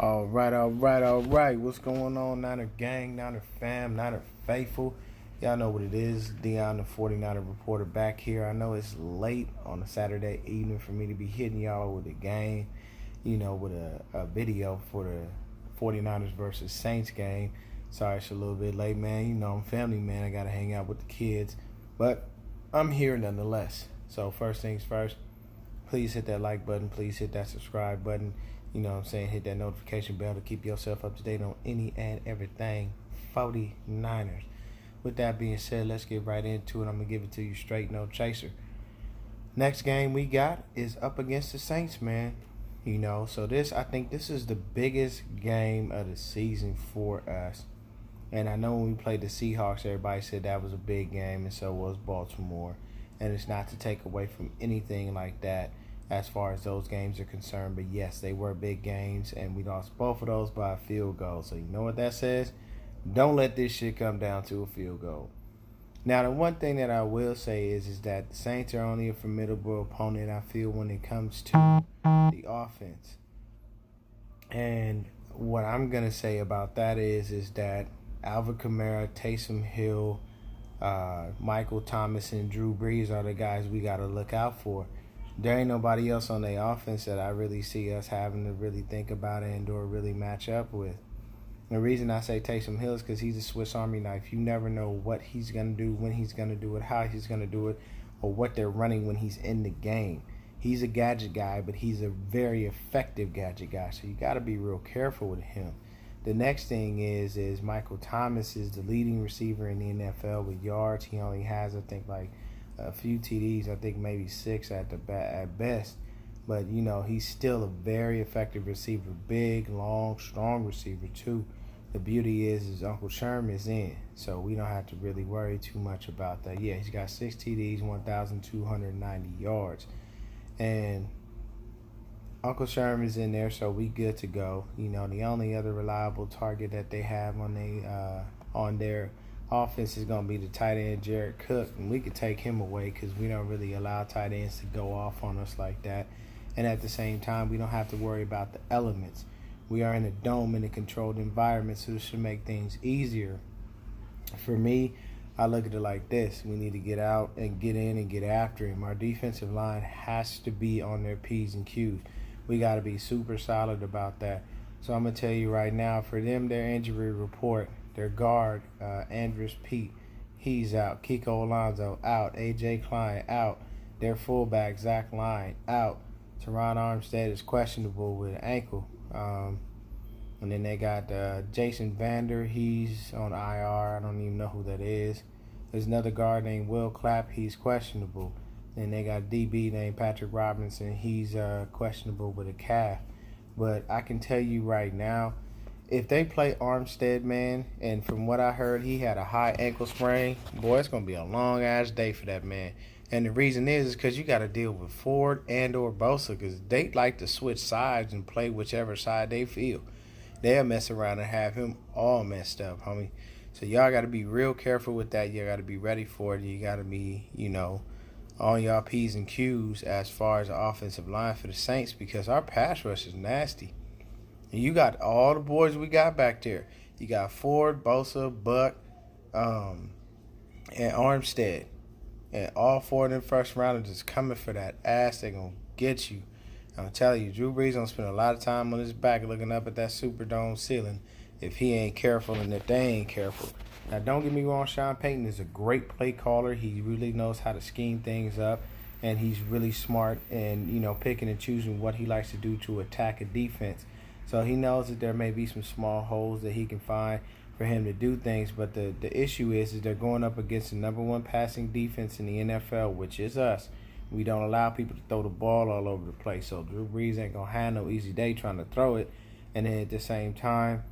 All right. What's going on, Niner Gang, Niner Fam, Niner Faithful? Y'all know what it is. Dion, the 49er reporter, back here. I know it's late on a Saturday evening for me to be hitting y'all with a game, with a video for the 49ers versus Saints game. Sorry it's a little bit late, man. I'm family man. I got to hang out with the kids. But I'm here nonetheless. So first things first, please hit that like button. Please hit that subscribe button. Hit that notification bell to keep yourself up to date on any and everything 49ers. With that being said, let's get right into it. I'm going to give it to you straight, no chaser. Next game we got is up against the Saints, man. I think this is the biggest game of the season for us. And I know when we played the Seahawks, everybody said that was a big game, and so was Baltimore. And it's not to take away from anything like that as far as those games are concerned. But yes, they were big games, and we lost both of those by a field goal. So you know what that says? Don't let this shit come down to a field goal. Now, the one thing that I will say is that the Saints are only a formidable opponent, I feel, when it comes to the offense. And what I'm going to say about that is that Alvin Kamara, Taysom Hill, Michael Thomas, and Drew Brees are the guys we got to look out for. There ain't nobody else on the offense that I really see us having to really think about and or really match up with. The reason I say Taysom Hill is because he's a Swiss Army knife. You never know what he's going to do, when he's going to do it, how he's going to do it, or what they're running when he's in the game. He's a gadget guy, but he's a very effective gadget guy, so you got to be real careful with him. The next thing is Michael Thomas is the leading receiver in the NFL with yards. He only has, I think, like a few TDs. I think maybe 6 at best. But, he's still a very effective receiver. Big, long, strong receiver, too. The beauty is Uncle Sherman is in, so we don't have to really worry too much about that. Yeah, he's got 6 TDs, 1,290 yards. And Uncle Sherman's in there, so we good to go. The only other reliable target that they have on their offense is going to be the tight end, Jared Cook. And we could take him away because we don't really allow tight ends to go off on us like that. And at the same time, we don't have to worry about the elements. We are in a dome in a controlled environment, so this should make things easier. For me, I look at it like this. We need to get out and get in and get after him. Our defensive line has to be on their P's and Q's. We got to be super solid about that. So I'm going to tell you right now, for them, their injury report, their guard, Andrus Peat, he's out. Kiko Alonso, out. A.J. Klein, out. Their fullback, Zach Line, out. Teron Armstead is questionable with an ankle. And then they got Jason Vander. He's on IR. I don't even know who that is. There's another guard named Will Clapp. He's questionable. Then they got DB named Patrick Robinson. He's questionable with a calf. But I can tell you right now, if they play Armstead, man, and from what I heard, he had a high ankle sprain, boy, it's going to be a long-ass day for that man. And the reason is because you got to deal with Ford and or Bosa because they like to switch sides and play whichever side they feel. They'll mess around and have him all messed up, homie. So y'all got to be real careful with that. You got to be ready for it. You got to be, on y'all P's and Q's as far as the offensive line for the Saints because our pass rush is nasty. And you got all the boys we got back there. You got Ford, Bosa, Buck, and Armstead. And all 4 of them first rounders is coming for that ass. They're going to get you. I'm telling you, Drew Brees going to spend a lot of time on his back looking up at that Superdome ceiling if he ain't careful and if they ain't careful. Now, don't get me wrong, Sean Payton is a great play caller. He really knows how to scheme things up, and he's really smart and, picking and choosing what he likes to do to attack a defense. So he knows that there may be some small holes that he can find for him to do things, but the issue is they're going up against the number 1 passing defense in the NFL, which is us. We don't allow people to throw the ball all over the place, so Drew Brees ain't going to have no easy day trying to throw it. And then at the same time,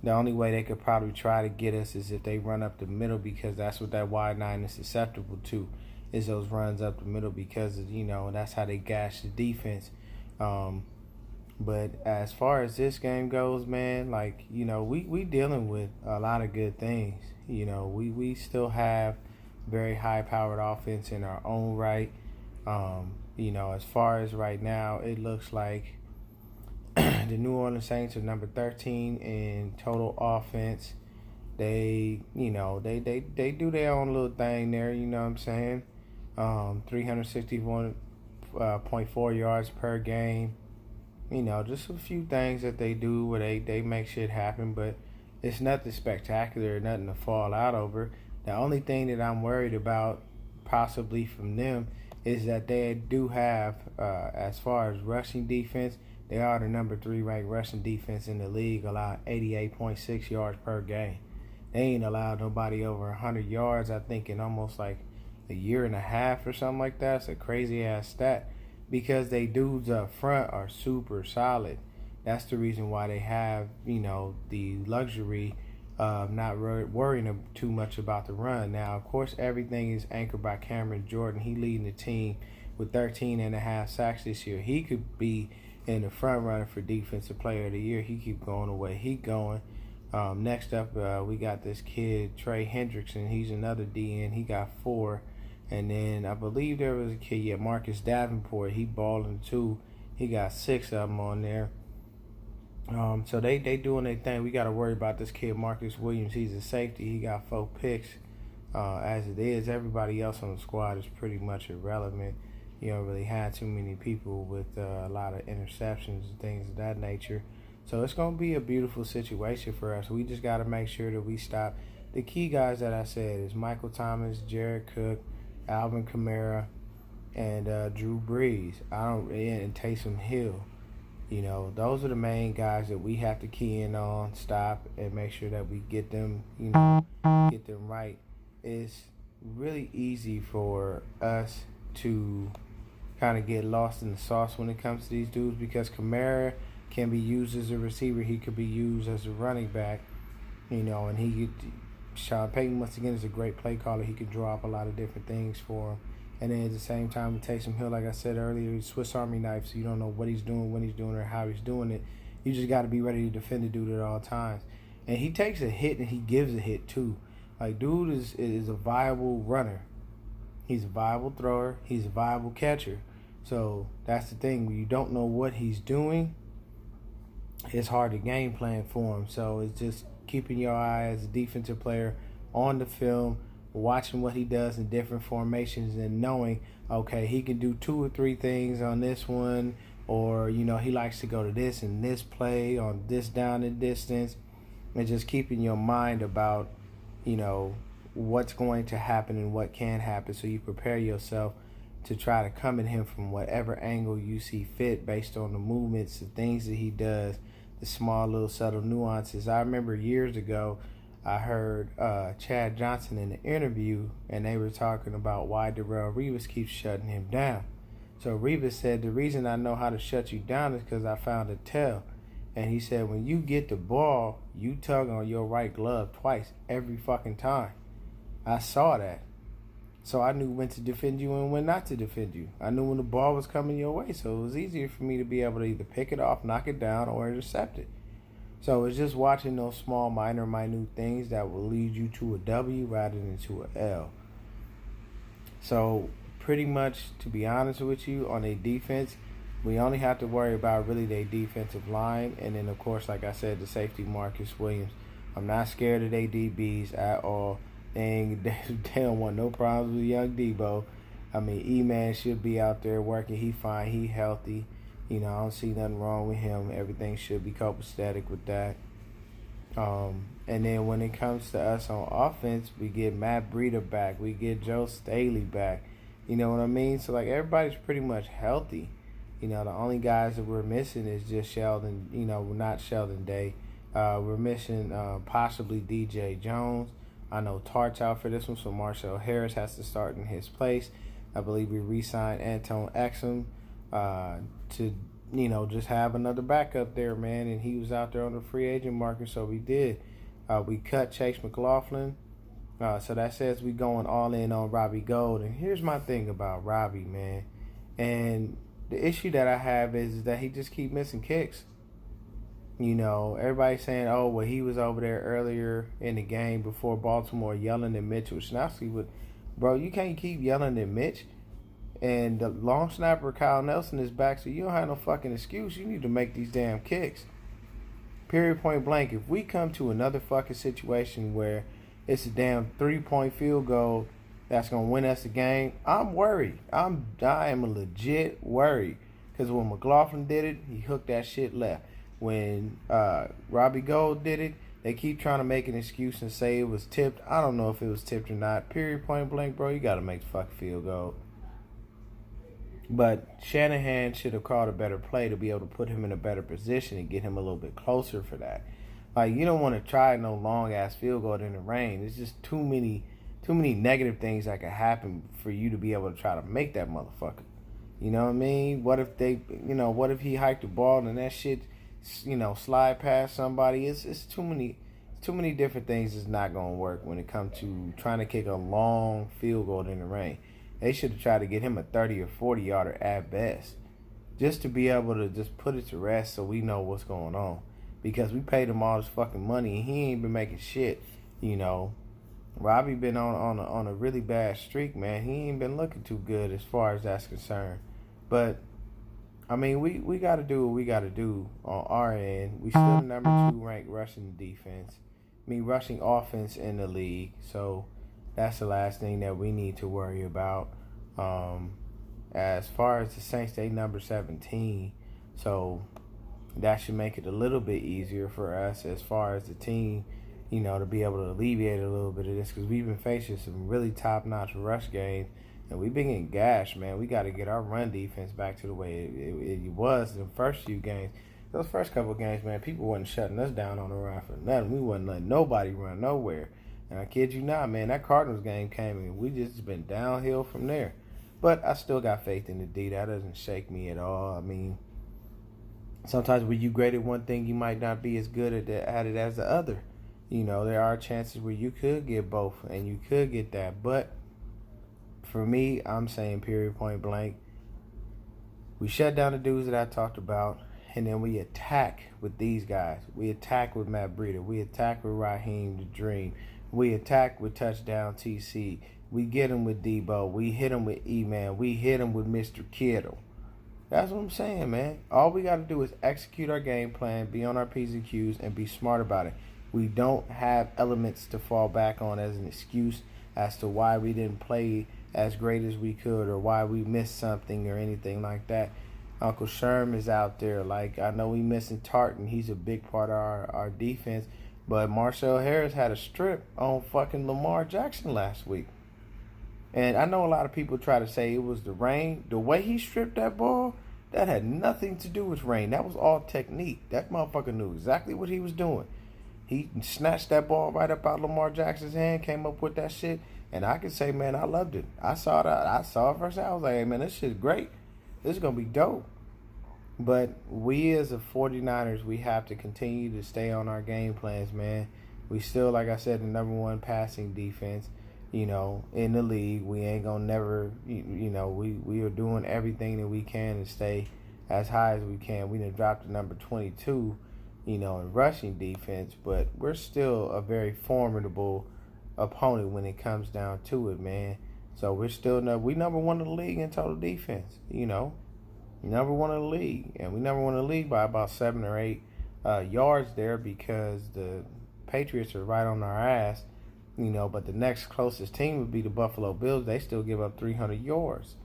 the only way they could probably try to get us is if they run up the middle because that's what that wide 9 is susceptible to, is those runs up the middle because, that's how they gash the defense. But as far as this game goes, man, we dealing with a lot of good things. We still have very high-powered offense in our own right. As far as right now, it looks like The New Orleans Saints are number 13 in total offense. They, they do their own little thing there. You know what I'm saying? 361.4 yards per game. Just a few things that they do where they make shit happen, but it's nothing spectacular, nothing to fall out over. The only thing that I'm worried about possibly from them is that they do have, as far as rushing defense, they are the number 3 ranked rushing defense in the league, allowed 88.6 yards per game. They ain't allowed nobody over 100 yards, I think, in almost like a year and a half or something like that. It's a crazy ass stat because they dudes up front are super solid. That's the reason why they have, the luxury of not worrying too much about the run. Now, of course, everything is anchored by Cameron Jordan. He leading the team with 13.5 sacks this year. He could be in the front runner for Defensive Player of the Year. He keep going the way he going. Next up, we got this kid, Trey Hendrickson. He's another DN. He got 4. And then I believe there was a kid, Marcus Davenport. He balling too. He got 6 of them on there. So they doing their thing. We got to worry about this kid, Marcus Williams. He's a safety. He got 4 picks. As it is, everybody else on the squad is pretty much irrelevant. You don't really have too many people with a lot of interceptions and things of that nature. So it's going to be a beautiful situation for us. We just got to make sure that we stop. The key guys that I said is Michael Thomas, Jared Cook, Alvin Kamara, and Drew Brees. And Taysom Hill. Those are the main guys that we have to key in on, stop, and make sure that we get them, get them right. It's really easy for us to kind of get lost in the sauce when it comes to these dudes because Kamara can be used as a receiver. He could be used as a running back, and Sean Payton, once again, is a great play caller. He can draw up a lot of different things for him. And then at the same time, with Taysom Hill, like I said earlier, he's Swiss Army knife, so you don't know what he's doing, when he's doing it, or how he's doing it. You just got to be ready to defend the dude at all times. And he takes a hit, and he gives a hit, too. Like, dude is a viable runner. He's a viable thrower. He's a viable catcher. So that's the thing. When you don't know what he's doing, it's hard to game plan for him. So it's just keeping your eye as a defensive player on the film, watching what he does in different formations and knowing, okay, he can do 2 or 3 things on this one, or, he likes to go to this and this play on this down and distance, and just keeping your mind about, what's going to happen and what can happen so you prepare yourself to try to come at him from whatever angle you see fit based on the movements, the things that he does, the small little subtle nuances. I remember years ago, I heard Chad Johnson in an interview, and they were talking about why Darrelle Revis keeps shutting him down. So Revis said, the reason I know how to shut you down is because I found a tell. And he said, when you get the ball, you tug on your right glove twice every fucking time. I saw that. So I knew when to defend you and when not to defend you. I knew when the ball was coming your way, so it was easier for me to be able to either pick it off, knock it down, or intercept it. So it's just watching those small, minute things that will lead you to a W rather than to an L. So pretty much, to be honest with you, on a defense, we only have to worry about really their defensive line. And then, of course, like I said, the safety Marcus Williams. I'm not scared of their DBs at all. They don't want no problems with young Debo. I mean, E-Man should be out there working. He fine. He healthy. I don't see nothing wrong with him. Everything should be copacetic with that. And then when it comes to us on offense, we get Matt Breida back. We get Joe Staley back. You know what I mean? So, everybody's pretty much healthy. The only guys that we're missing is just Sheldon, not Sheldon Day. We're missing possibly DJ Jones. I know Tart's out for this one, so Marshall Harris has to start in his place. I believe we re-signed Anton Exum to, just have another backup there, man. And he was out there on the free agent market, so we did. We cut Chase McLaughlin. So that says we going all in on Robbie Gould. And here's my thing about Robbie, man. And the issue that I have is that he just keep missing kicks. Everybody's saying, oh, well, he was over there earlier in the game before Baltimore yelling at Mitch Wisnowski. But, bro, you can't keep yelling at Mitch. And the long snapper, Kyle Nelson, is back, so you don't have no fucking excuse. You need to make these damn kicks. Period, point blank. If we come to another fucking situation where it's a damn 3-point field goal that's going to win us the game, I'm worried. I am a legit worried. Because when McLaughlin did it, he hooked that shit left. When Robbie Gould did it, they keep trying to make an excuse and say it was tipped. I don't know if it was tipped or not. Period, point blank, bro. You got to make the fucking field goal. But Shanahan should have called a better play to be able to put him in a better position and get him a little bit closer for that. Like, you don't want to try no long-ass field goal in the rain. There's just too many negative things that could happen for you to be able to try to make that motherfucker. You know what I mean? What if he hiked the ball and that shit, slide past somebody? It's too many different things that's not going to work when it comes to trying to kick a long field goal in the rain. They should have tried to get him a 30 or 40 yarder at best, just to be able to just put it to rest so we know what's going on. Because we paid him all this fucking money and he ain't been making shit. Robbie been on a really bad streak, man. He ain't been looking too good as far as that's concerned. But I mean, we got to do what we got to do on our end. We still the number 2 ranked rushing offense in the league. So that's the last thing that we need to worry about. As far as the Saints, they number 17. So that should make it a little bit easier for us as far as the team, to be able to alleviate a little bit of this. Because we've been facing some really top-notch rush games. And we've been getting gashed, man. We got to get our run defense back to the way it was in the first few games. Those first couple of games, man, people wasn't shutting us down on the run for nothing. We wasn't letting nobody run nowhere. And I kid you not, man, that Cardinals game came and we just been downhill from there. But I still got faith in the D. That doesn't shake me at all. I mean, sometimes when you great at one thing, you might not be as good at it as the other. There are chances where you could get both and you could get that. But for me, I'm saying period, point blank. We shut down the dudes that I talked about, and then we attack with these guys. We attack with Matt Breida. We attack with Raheem the Dream. We attack with touchdown TC. We get him with Debo. We hit him with E-Man. We hit him with Mr. Kittle. That's what I'm saying, man. All we got to do is execute our game plan, be on our P's and Q's, and be smart about it. We don't have elements to fall back on as an excuse as to why we didn't play as great as we could or why we missed something or anything like that. Uncle Sherm is out there. Like, I know we missing Tartan. He's a big part of our defense. But Marcel Harris had a strip on fucking Lamar Jackson last week. And I know a lot of people try to say it was the rain. The way he stripped that ball, that had nothing to do with rain. That was all technique. That motherfucker knew exactly what he was doing. He snatched that ball right up out Lamar Jackson's hand, came up with that shit. And I can say, man, I loved it. I saw it first. I was like, hey, man, this shit's great. This is going to be dope. But we as a 49ers, we have to continue to stay on our game plans, man. We still, like I said, the number 1 passing defense, in the league. We ain't going to never, we are doing everything that we can to stay as high as we can. We done dropped to number 22, in rushing defense. But we're still a very formidable opponent when it comes down to it, man. So we're still we number 1 in the league in total defense, number 1 in the league, and we number 1 in the league by about 7 or 8 yards there because the Patriots are right on our ass, but the next closest team would be the Buffalo Bills. They still give up 300 yards.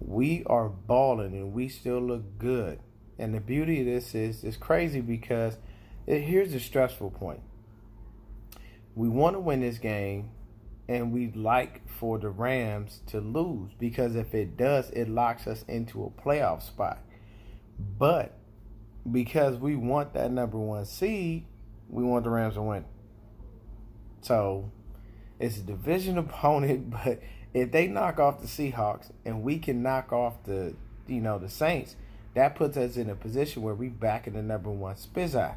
We are balling and we still look good. And the beauty of this is it's crazy because here's the stressful point. We want to win this game, and we'd like for the Rams to lose because if it does, it locks us into a playoff spot. But because we want that number 1 seed, we want the Rams to win. So it's a division opponent, but if they knock off the Seahawks and we can knock off the Saints, that puts us in a position where we back in the number 1 spizza.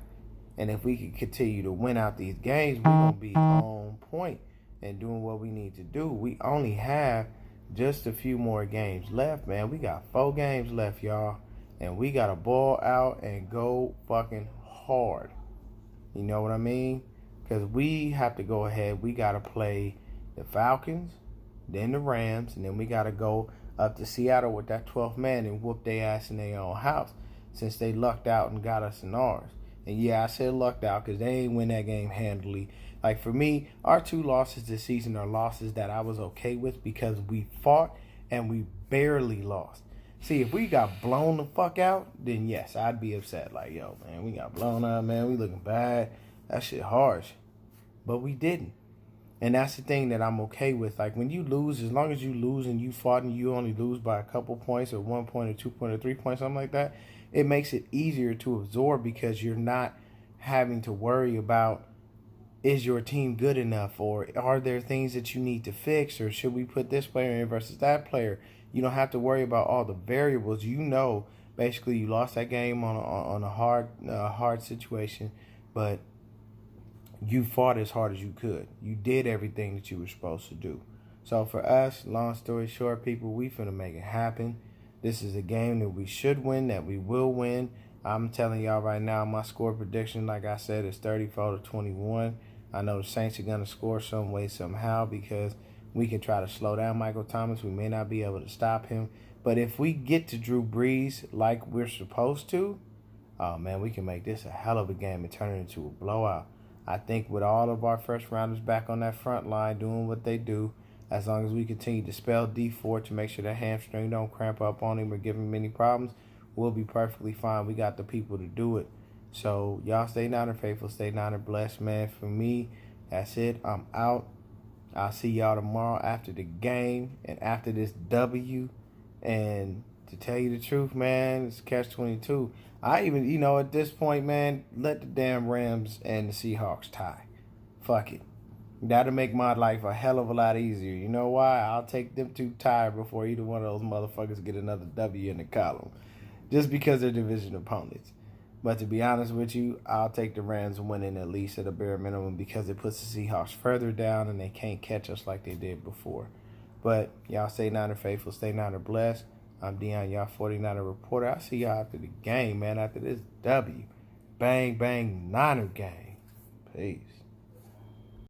And if we can continue to win out these games, we're going to be on point and doing what we need to do. We only have just a few more games left, man. We got 4 games left, y'all. And we got to ball out and go fucking hard. You know what I mean? Because we have to go ahead. We got to play the Falcons, then the Rams, and then we got to go up to Seattle with that 12th man and whoop their ass in their own house since they lucked out and got us in ours. And yeah, I said lucked out because they ain't win that game handily. Like for me, our 2 losses this season are losses that I was okay with because we fought and we barely lost. See, if we got blown the fuck out, then yes, I'd be upset. Like, yo, man, we got blown out, man. We looking bad. That shit harsh. But we didn't. And that's the thing that I'm okay with. Like, when you lose, as long as you lose and you fought and you only lose by a couple points or 1 point or 2 point or 3 points, something like that, it makes it easier to absorb because you're not having to worry about, is your team good enough, or are there things that you need to fix, or should we put this player in versus that player? You don't have to worry about all the variables. You know, basically, you lost that game on a hard situation, but you fought as hard as you could. You did everything that you were supposed to do. So for us, long story short, people, we finna make it happen. This is a game that we should win, that we will win. I'm telling y'all right now, my score prediction, like I said, is 34-21. I know the Saints are going to score some way, somehow, because we can try to slow down Michael Thomas. We may not be able to stop him. But if we get to Drew Brees like we're supposed to, oh, man, we can make this a hell of a game and turn it into a blowout. I think with all of our first rounders back on that front line doing what they do, as long as we continue to spell D4 to make sure that hamstring don't cramp up on him or give him any problems, we'll be perfectly fine. We got the people to do it. So, y'all stay Niner faithful, stay Niner blessed, man. For me, that's it. I'm out. I'll see y'all tomorrow after the game and after this W. And to tell you the truth, man, it's catch-22. I even, at this point, man, let the damn Rams and the Seahawks tie. Fuck it. That'll make my life a hell of a lot easier. You know why? I'll take them 2 tied before either one of those motherfuckers get another W in the column. Just because they're division opponents. But to be honest with you, I'll take the Rams winning at least at a bare minimum because it puts the Seahawks further down and they can't catch us like they did before. But y'all stay Niner faithful, stay Niner blessed. I'm Dion, y'all 49er reporter. I'll see y'all after the game, man, after this W. Bang, bang, Niner gang. Peace.